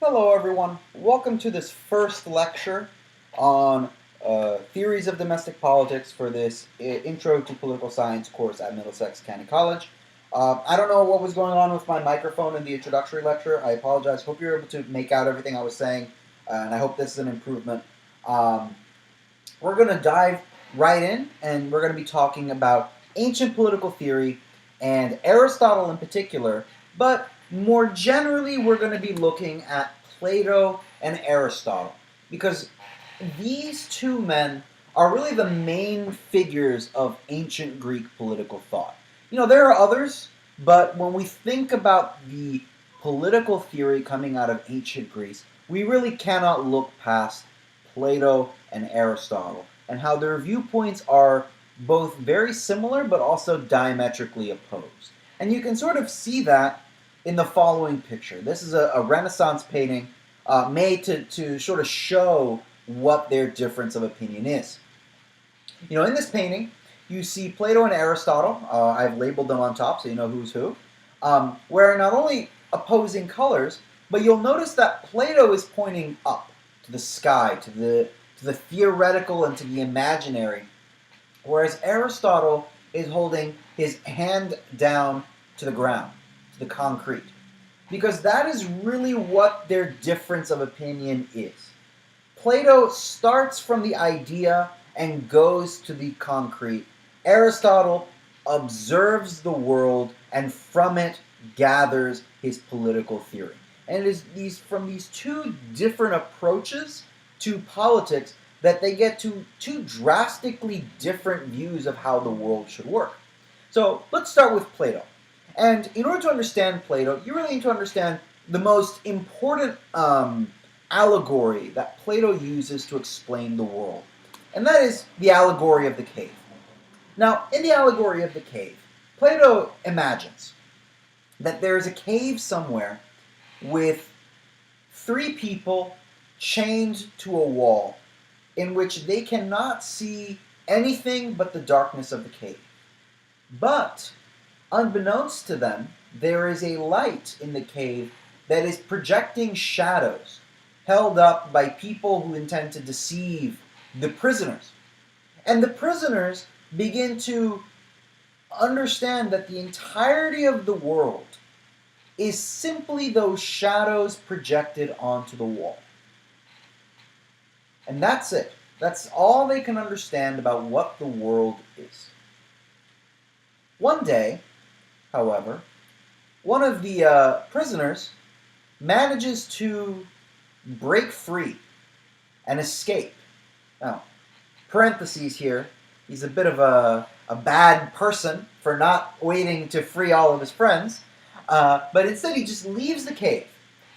Hello, everyone. Welcome to this first lecture on theories of domestic politics for this Intro to Political Science course at Middlesex County College. I don't know what was going on with my microphone in the introductory lecture. I apologize. Hope you're able to make out everything I was saying, and I hope this is an improvement. Um, we're going to dive right in, and we're going to be talking about ancient political theory and Aristotle in particular, but more generally, we're going to be looking at Plato and Aristotle because these two men are really the main figures of ancient Greek political thought. There are others, but when we think about the political theory coming out of ancient Greece, we really cannot look past Plato and Aristotle and how their viewpoints are both very similar but also diametrically opposed. And you can sort of see that in the following picture. This is a Renaissance painting made to sort of show what their difference of opinion is. In this painting, you see Plato and Aristotle. I've labeled them on top so you know who's who. Wearing not only opposing colors, but you'll notice that Plato is pointing up to the sky, to the theoretical and to the imaginary, whereas Aristotle is holding his hand down to the ground, to the concrete. Because that is really what their difference of opinion is. Plato starts from the idea and goes to the concrete. Aristotle observes the world and from it gathers his political theory. And it is from these two different approaches to politics that they get to two drastically different views of how the world should work. So let's start with Plato. And in order to understand Plato, you really need to understand the most important allegory that Plato uses to explain the world. And that is the allegory of the cave. Now, in the allegory of the cave, Plato imagines that there is a cave somewhere with three people chained to a wall in which they cannot see anything but the darkness of the cave. But, unbeknownst to them, there is a light in the cave that is projecting shadows held up by people who intend to deceive the prisoners. And the prisoners begin to understand that the entirety of the world is simply those shadows projected onto the wall. And that's it. That's all they can understand about what the world is. One day, however, one of the prisoners manages to break free and escape. Now, parentheses here, he's a bit of a bad person for not waiting to free all of his friends, but instead he just leaves the cave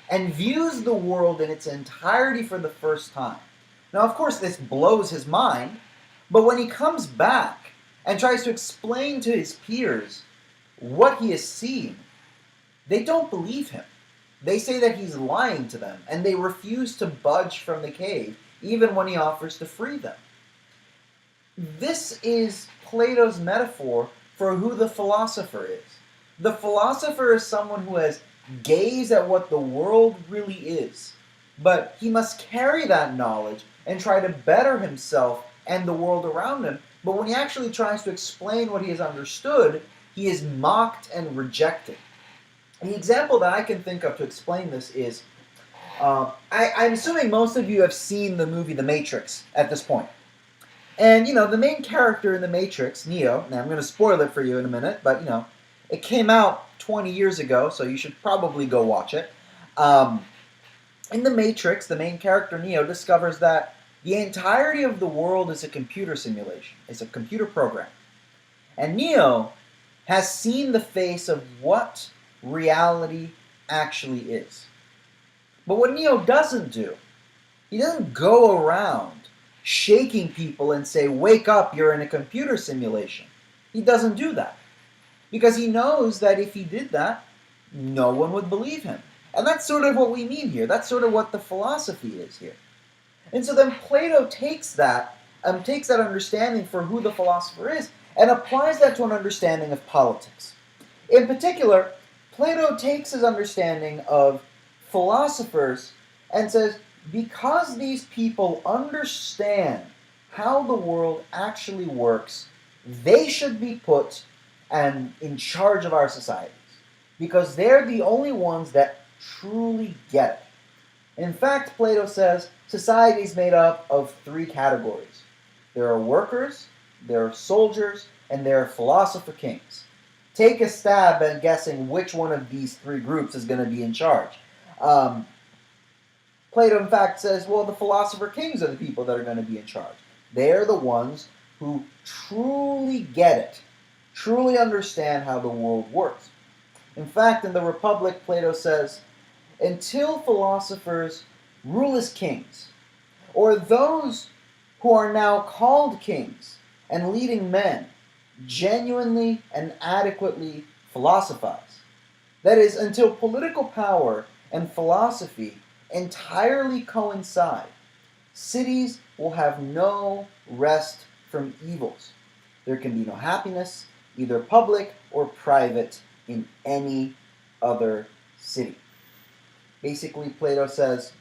and views the world in its entirety for the first time. Now, of course, this blows his mind, but when he comes back and tries to explain to his peers what he has seen, they don't believe him. They say that he's lying to them, and they refuse to budge from the cave, even when he offers to free them. This is Plato's metaphor for who the philosopher is. The philosopher is someone who has gazed at what the world really is, but he must carry that knowledge and try to better himself and the world around him. But when he actually tries to explain what he has understood, he is mocked and rejected. The example that I can think of to explain this is, I'm assuming most of you have seen the movie The Matrix at this point. And, the main character in The Matrix, Neo, now I'm going to spoil it for you in a minute, but, it came out 20 years ago, so you should probably go watch it. In The Matrix, the main character, Neo, discovers that the entirety of the world is a computer simulation. It's a computer program. And Neo has seen the face of what reality actually is. But what Neo doesn't do, he doesn't go around shaking people and say, "Wake up, you're in a computer simulation." He doesn't do that. Because he knows that if he did that, no one would believe him. And that's sort of what we mean here. That's sort of what the philosophy is here. And so then Plato takes that understanding for who the philosopher is and applies that to an understanding of politics. In particular, Plato takes his understanding of philosophers and says, because these people understand how the world actually works, they should be put and in charge of our societies. Because they're the only ones that truly get it. In fact, Plato says society is made up of three categories. There are workers, there are soldiers, and there are philosopher kings. Take a stab at guessing which one of these three groups is going to be in charge. Plato, in fact, says, well, the philosopher kings are the people that are going to be in charge. They're the ones who truly get it, truly understand how the world works. In fact, in the Republic, Plato says, until philosophers rule as kings, or those who are now called kings and leading men genuinely and adequately philosophize. That is, until political power and philosophy entirely coincide, cities will have no rest from evils. There can be no happiness, either public or private, in any other city. Basically, Plato says,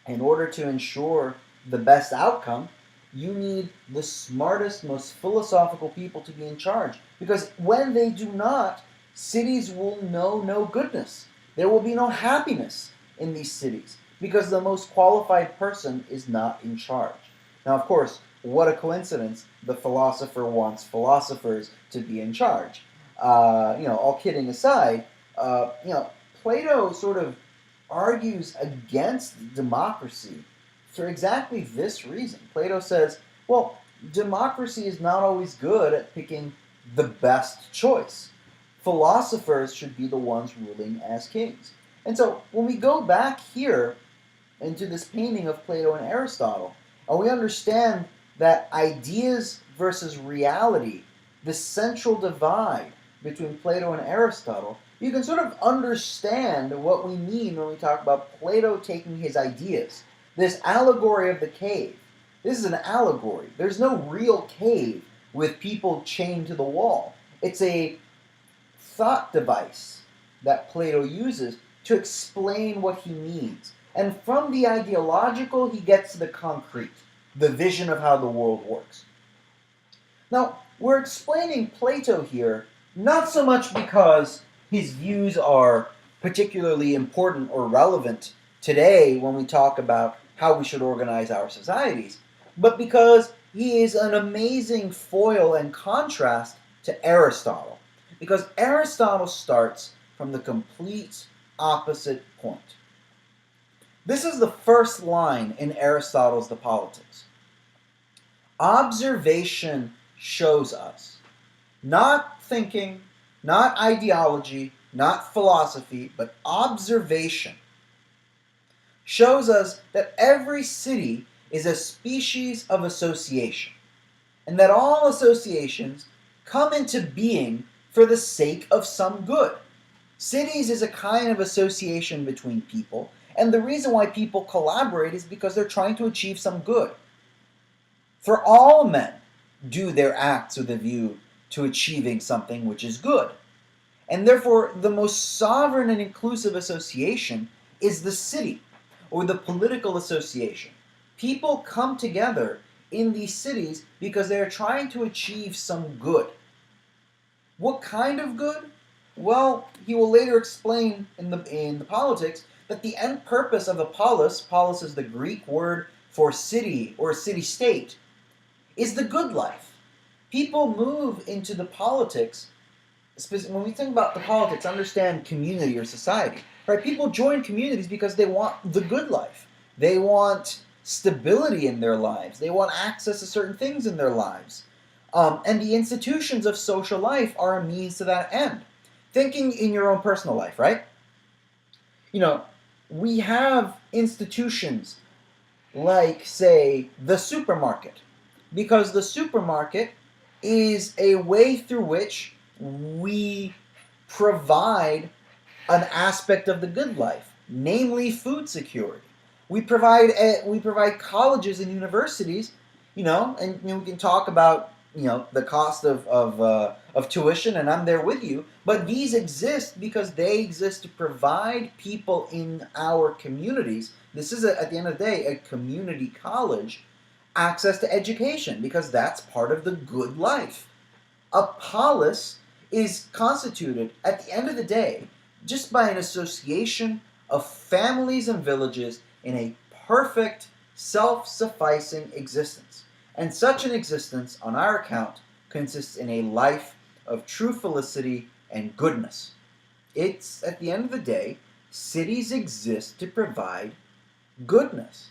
in order to ensure the best outcome, you need the smartest, most philosophical people to be in charge. Because when they do not, cities will know no goodness. There will be no happiness in these cities because the most qualified person is not in charge. Now, of course, what a coincidence. The philosopher wants philosophers to be in charge. All kidding aside, Plato sort of argues against democracy for exactly this reason. Plato says, well, democracy is not always good at picking the best choice. Philosophers should be the ones ruling as kings. And so when we go back here into this painting of Plato and Aristotle, and we understand that ideas versus reality, the central divide between Plato and Aristotle, you can sort of understand what we mean when we talk about Plato taking his ideas. This allegory of the cave. This is an allegory. There's no real cave with people chained to the wall. It's a thought device that Plato uses to explain what he means. And from the ideological, he gets to the concrete, the vision of how the world works. Now, we're explaining Plato here not so much because his views are particularly important or relevant today when we talk about how we should organize our societies, but because he is an amazing foil and contrast to Aristotle. Because Aristotle starts from the complete opposite point. This is the first line in Aristotle's The Politics. Observation shows us, not thinking, not ideology, not philosophy, but observation shows us that every city is a species of association, and that all associations come into being for the sake of some good. Cities is a kind of association between people, and the reason why people collaborate is because they're trying to achieve some good. For all men do their acts with a view to achieving something which is good. And therefore, the most sovereign and inclusive association is the city, or the political association. People come together in these cities because they are trying to achieve some good. What kind of good? Well, he will later explain in the Politics that the end purpose of a polis is the Greek word for city or city-state, is the good life. People move into the politics. When we think about the politics, understand community or society. Right? People join communities because they want the good life. They want stability in their lives. They want access to certain things in their lives. And the institutions of social life are a means to that end. Thinking in your own personal life, right? We have institutions like, say, the supermarket. Because the supermarket is a way through which we provide an aspect of the good life, namely food security. We provide colleges and universities, and we can talk about the cost of tuition, and I'm there with you. But these exist because they exist to provide people in our communities. This is, at the end of the day, a community college, access to education, because that's part of the good life. A polis is constituted, at the end of the day, just by an association of families and villages in a perfect, self-sufficing existence. And such an existence, on our account, consists in a life of true felicity and goodness. It's, at the end of the day, cities exist to provide goodness.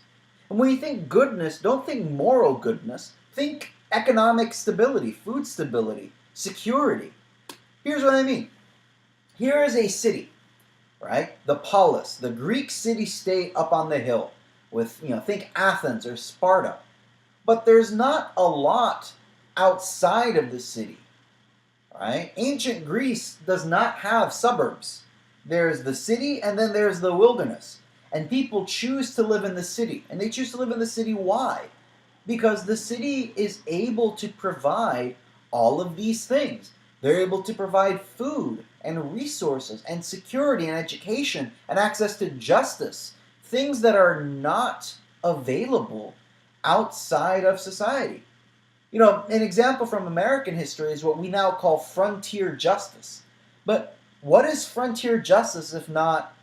And when you think goodness, don't think moral goodness. Think economic stability, food stability, security. Here's what I mean. Here is a city, right? The polis, the Greek city-state up on the hill with, think Athens or Sparta. But there's not a lot outside of the city, right? Ancient Greece does not have suburbs. There's the city and then there's the wilderness. And people choose to live in the city. And they choose to live in the city. Why? Because the city is able to provide all of these things. They're able to provide food and resources and security and education and access to justice. Things that are not available outside of society. An example from American history is what we now call frontier justice. But what is frontier justice if not,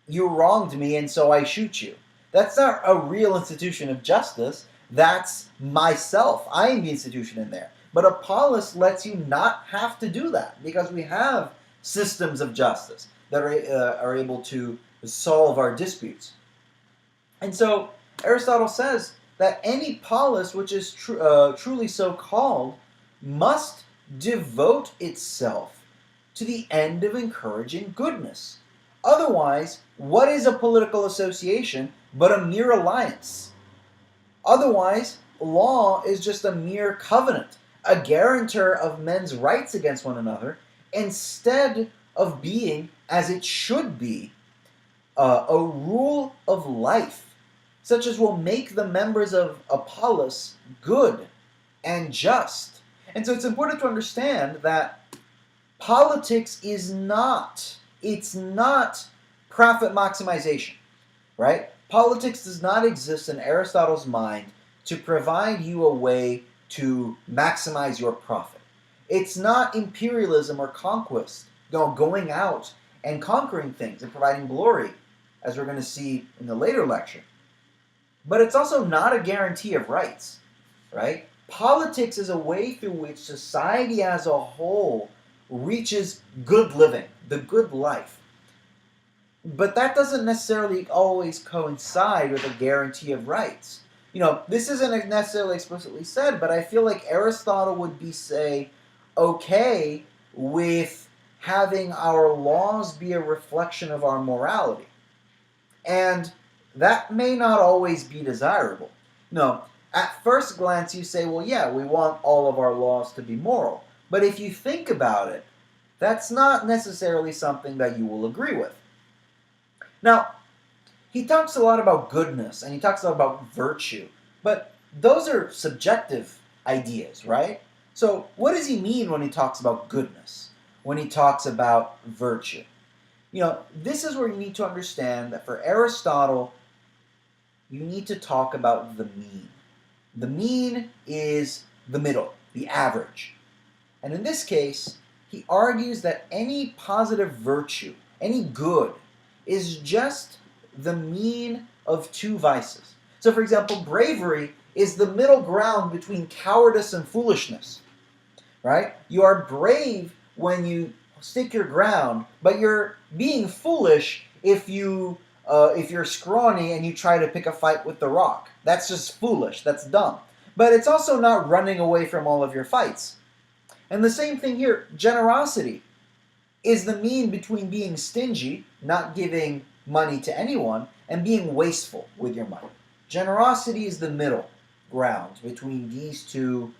you wronged me and so I shoot you? That's not a real institution of justice. That's myself. I am the institution in there. But a polis lets you not have to do that because we have systems of justice that are able to solve our disputes. And so Aristotle says that any polis which is truly so called must devote itself to the end of encouraging goodness. Otherwise, what is a political association but a mere alliance? Otherwise, law is just a mere covenant, a guarantor of men's rights against one another, instead of being, as it should be, a rule of life, such as will make the members of a polis good and just. And so it's important to understand that politics is not, it's not profit maximization, right? Politics does not exist in Aristotle's mind to provide you a way to maximize your profit. It's not imperialism or conquest, going out and conquering things and providing glory, as we're going to see in the later lecture. But it's also not a guarantee of rights, right? Politics is a way through which society as a whole reaches good living, the good life. But that doesn't necessarily always coincide with a guarantee of rights. This isn't necessarily explicitly said, but I feel like Aristotle would be, okay with having our laws be a reflection of our morality. And that may not always be desirable. At first glance you say, well, yeah, we want all of our laws to be moral. But if you think about it, that's not necessarily something that you will agree with. Now, he talks a lot about goodness, and he talks a lot about virtue, but those are subjective ideas, right? So what does he mean when he talks about goodness, when he talks about virtue? This is where you need to understand that for Aristotle, you need to talk about the mean. The mean is the middle, the average. And in this case, he argues that any positive virtue, any good, is just the mean of two vices. So, for example, bravery is the middle ground between cowardice and foolishness, right? You are brave when you stick your ground, but you're being foolish if you're scrawny and you try to pick a fight with the rock. That's just foolish. That's dumb. But it's also not running away from all of your fights. And the same thing here, generosity is the mean between being stingy, not giving money to anyone, and being wasteful with your money. Generosity is the middle ground between these two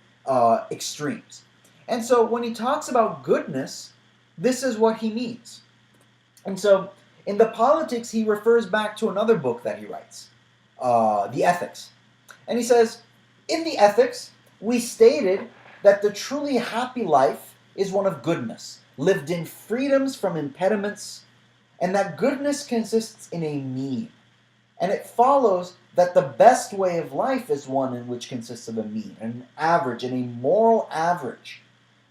extremes. And so when he talks about goodness, this is what he means. And so in the Politics, he refers back to another book that he writes, the Ethics. And he says, in the Ethics, we stated that the truly happy life is one of goodness, lived in freedoms from impediments, and that goodness consists in a mean. And it follows that the best way of life is one in which consists of a mean, an average, and a moral average.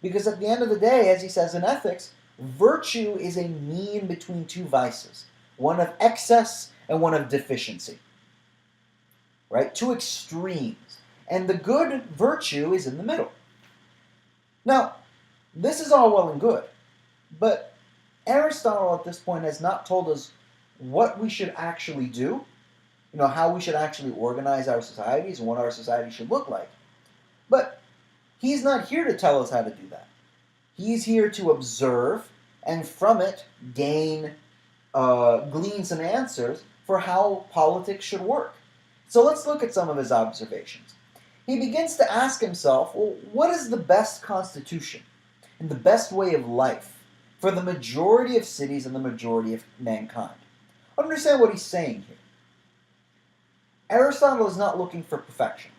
Because at the end of the day, as he says in ethics, virtue is a mean between two vices, one of excess and one of deficiency. Right? Two extremes. And the good virtue is in the middle. Now, this is all well and good, but Aristotle at this point has not told us what we should actually do, how we should actually organize our societies and what our society should look like. But he's not here to tell us how to do that. He's here to observe and from it glean some answers for how politics should work. So let's look at some of his observations. He begins to ask himself, well, what is the best constitution and the best way of life for the majority of cities and the majority of mankind? Understand what he's saying here. Aristotle is not looking for perfection.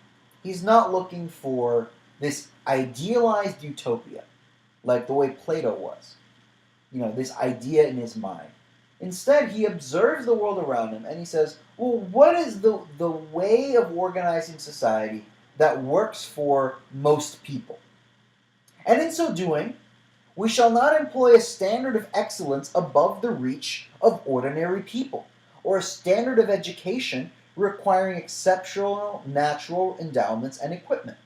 He's not looking for this idealized utopia, like the way Plato was. This idea in his mind. Instead, he observes the world around him and he says, well, what is the way of organizing society that works for most people? And in so doing, we shall not employ a standard of excellence above the reach of ordinary people, or a standard of education requiring exceptional natural endowments and equipment,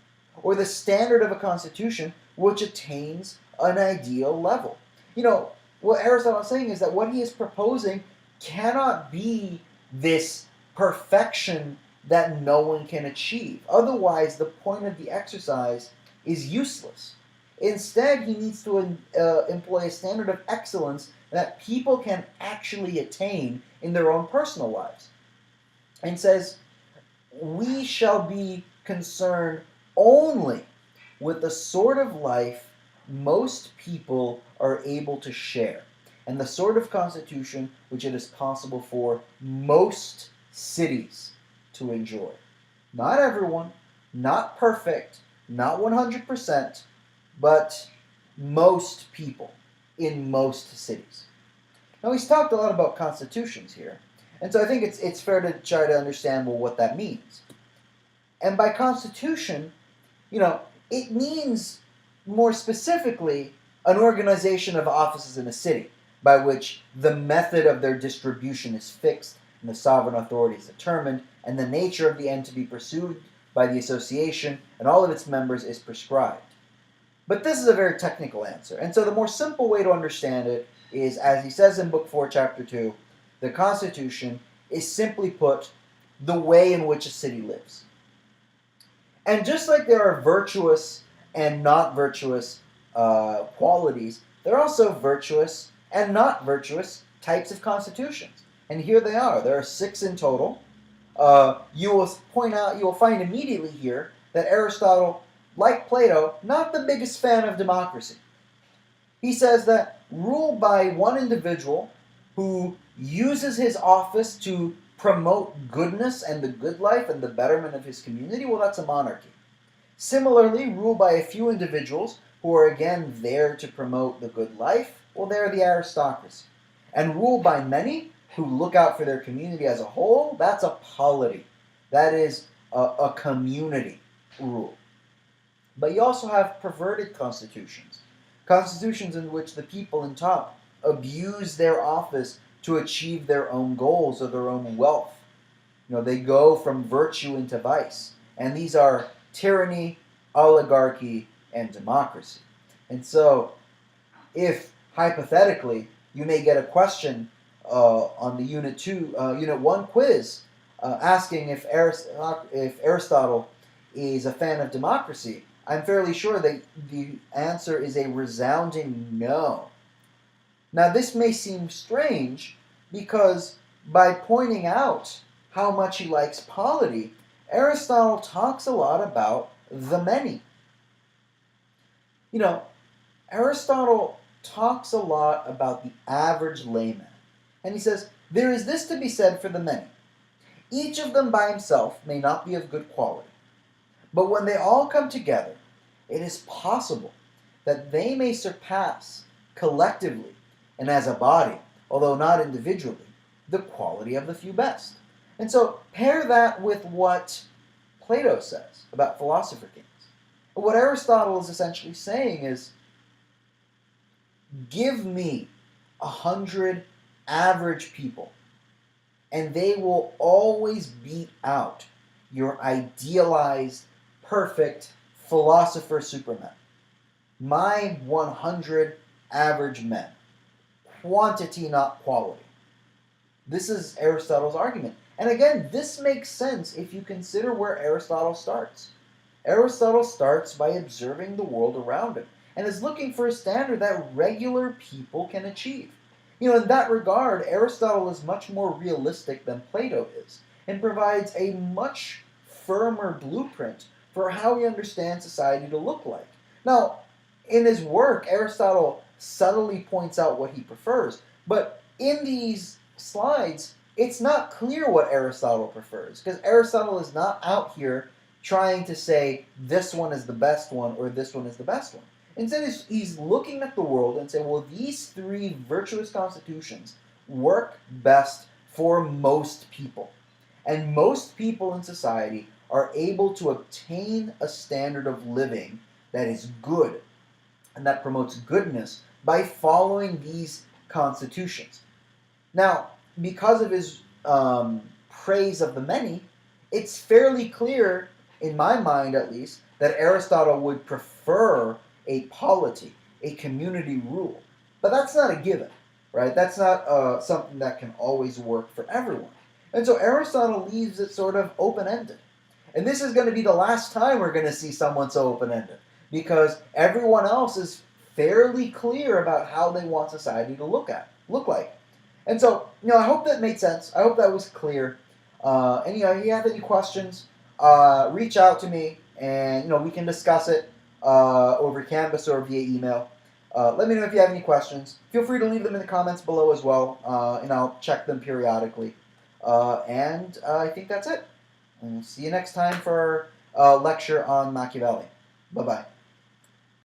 or the standard of a constitution which attains an ideal level. What Aristotle is saying is that what he is proposing cannot be this perfection that no one can achieve. Otherwise, the point of the exercise is useless. Instead, he needs to employ a standard of excellence that people can actually attain in their own personal lives. And says, we shall be concerned only with the sort of life most people are able to share, and the sort of constitution which it is possible for most cities to enjoy. Not everyone, not perfect, not 100%, but most people in most cities. Now, he's talked a lot about constitutions here, and so I think it's fair to try to understand, well, what that means. And by constitution, it means more specifically an organization of offices in a city by which the method of their distribution is fixed and the sovereign authority is determined and the nature of the end to be pursued by the association and all of its members is prescribed. But this is a very technical answer, and so the more simple way to understand it is, as he says in Book 4, Chapter 2, the Constitution is simply put the way in which a city lives. And just like there are virtuous and not virtuous qualities, there are also virtuous and not virtuous types of constitutions. And here they are. There are 6 in total. You will find immediately here that Aristotle, like Plato, not the biggest fan of democracy. He says that rule by one individual who uses his office to promote goodness and the good life and the betterment of his community, well, that's a monarchy. Similarly, rule by a few individuals who are again there to promote the good life, well, they're the aristocracy. And rule by many who look out for their community as a whole, that's a polity. That is a community rule. But you also have perverted constitutions. Constitutions in which the people in top abuse their office to achieve their own goals or their own wealth. They go from virtue into vice. And these are tyranny, oligarchy, and democracy. And so, if hypothetically you may get a question on the Unit 1 quiz asking if Aristotle is a fan of democracy, I'm fairly sure that the answer is a resounding no. Now, this may seem strange because by pointing out how much he likes polity, Aristotle talks a lot about the many. Aristotle talks a lot about the average layman. And he says, there is this to be said for the many. Each of them by himself may not be of good quality. But when they all come together, it is possible that they may surpass collectively and as a body, although not individually, the quality of the few best. And so pair that with what Plato says about philosopher kings. What Aristotle is essentially saying is, give me 100 average people, and they will always beat out your idealized, perfect philosopher supermen. My 100 average men. Quantity, not quality. This is Aristotle's argument. And again, this makes sense if you consider where Aristotle starts. Aristotle starts by observing the world around him and is looking for a standard that regular people can achieve. In that regard, Aristotle is much more realistic than Plato is and provides a much firmer blueprint for how he understands society to look like. Now, in his work, Aristotle subtly points out what he prefers, but in these slides, it's not clear what Aristotle prefers, because Aristotle is not out here trying to say this one is the best one or this one is the best one. Instead, he's looking at the world and saying, well, these three virtuous constitutions work best for most people. And most people in society are able to obtain a standard of living that is good and that promotes goodness by following these constitutions. Now, because of his praise of the many, it's fairly clear, in my mind at least, that Aristotle would prefer a polity, a community rule. But that's not a given, right? That's not something that can always work for everyone. And so Aristotle leaves it sort of open-ended. And this is going to be the last time we're going to see someone so open-ended, because everyone else is fairly clear about how they want society to look like. And so, I hope that made sense. I hope that was clear. And if you have any questions, reach out to me, and we can discuss it over Canvas or via email. Let me know if you have any questions. Feel free to leave them in the comments below as well, and I'll check them periodically. And I think that's it. And see you next time for a lecture on Machiavelli. Bye-bye.